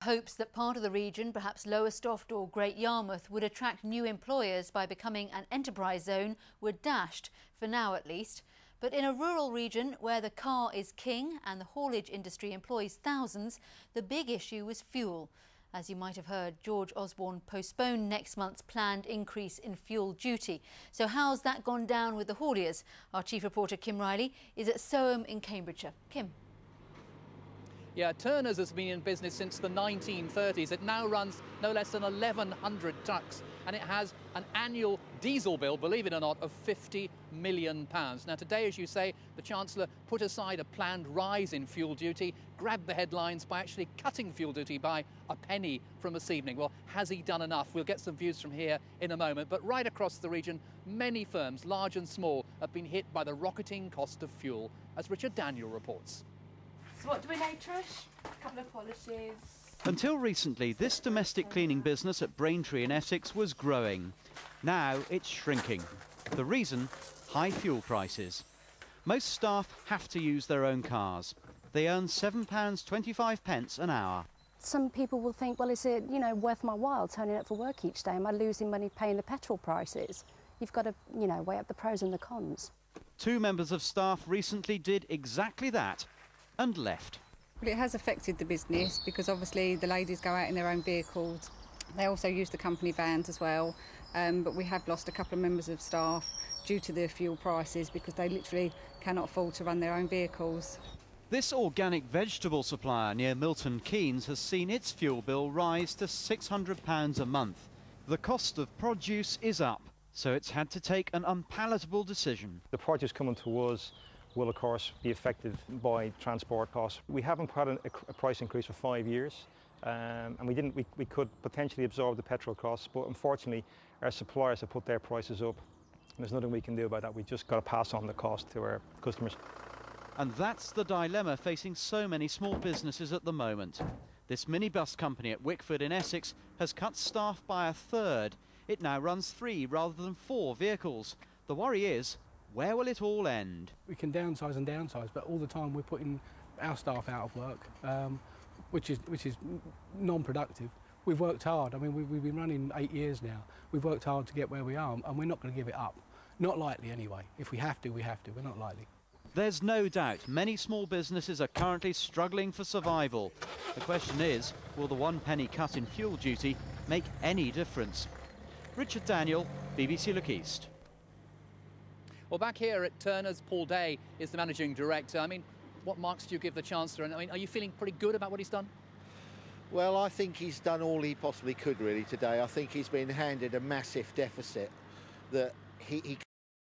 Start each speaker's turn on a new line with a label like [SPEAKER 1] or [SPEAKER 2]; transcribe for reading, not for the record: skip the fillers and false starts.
[SPEAKER 1] Hopes that part of the region, perhaps Lowestoft or Great Yarmouth, would attract new employers by becoming an enterprise zone were dashed, for now at least. But in a rural region where the car is king and the haulage industry employs thousands, the big issue was fuel. As you might have heard, George Osborne postponed next month's planned increase in fuel duty. So how's that gone down with the hauliers? Our chief reporter Kim Riley is at Soham in Cambridgeshire. Kim.
[SPEAKER 2] Yeah, Turner's has been in business since the 1930s. It now runs no less than 1,100 trucks, and it has an annual diesel bill, believe it or not, of £50 million. Now today, as you say, the Chancellor put aside a planned rise in fuel duty, grabbed the headlines by actually cutting fuel duty by a penny from this evening. Well, has he done enough? We'll get some views from here in a moment. But right across the region, many firms, large and small, have been hit by the rocketing cost of fuel, as Richard Daniel reports.
[SPEAKER 3] So what do we need, Trish? A couple of polishes.
[SPEAKER 4] Until recently, this domestic cleaning business at Braintree in Essex was growing. Now it's shrinking. The reason? High fuel prices. Most staff have to use their own cars. They earn £7.25 an hour.
[SPEAKER 5] Some people will think, well, is it, worth my while turning up for work each day? Am I losing money paying the petrol prices? You've got to, weigh up the pros and the cons.
[SPEAKER 4] Two members of staff recently did exactly that and left.
[SPEAKER 6] Well, it has affected the business because obviously the ladies go out in their own vehicles. They also use the company vans as well, but we have lost a couple of members of staff due to the fuel prices because they literally cannot afford to run their own vehicles.
[SPEAKER 4] This organic vegetable supplier near Milton Keynes has seen its fuel bill rise to £600 a month. The cost of produce is up, so it's had to take an unpalatable decision.
[SPEAKER 7] The produce coming to us will of course be affected by transport costs. We haven't had a price increase for 5 years, and we could potentially absorb the petrol costs, but unfortunately our suppliers have put their prices up. There's nothing we can do about that. We've just got to pass on the cost to our customers.
[SPEAKER 4] And that's the dilemma facing so many small businesses at the moment. This minibus company at Wickford in Essex has cut staff by a third. It now runs 3 rather than 4 vehicles. The worry is, where will it all end?
[SPEAKER 8] We can downsize and downsize, but all the time we're putting our staff out of work, which is non-productive. We've worked hard. I mean, we've been running 8 years now. We've worked hard to get where we are, and we're not going to give it up. Not lightly, anyway. If we have to, we have to. We're not lightly.
[SPEAKER 4] There's no doubt many small businesses are currently struggling for survival. The question is, will the 1 penny cut in fuel duty make any difference? Richard Daniel, BBC Look East.
[SPEAKER 2] Well, back here at Turner's, Paul Day is the managing director. I mean, what marks do you give the Chancellor? And I mean, are you feeling pretty good about what he's done?
[SPEAKER 9] Well, I think he's done all he possibly could really today. I think he's been handed a massive deficit that he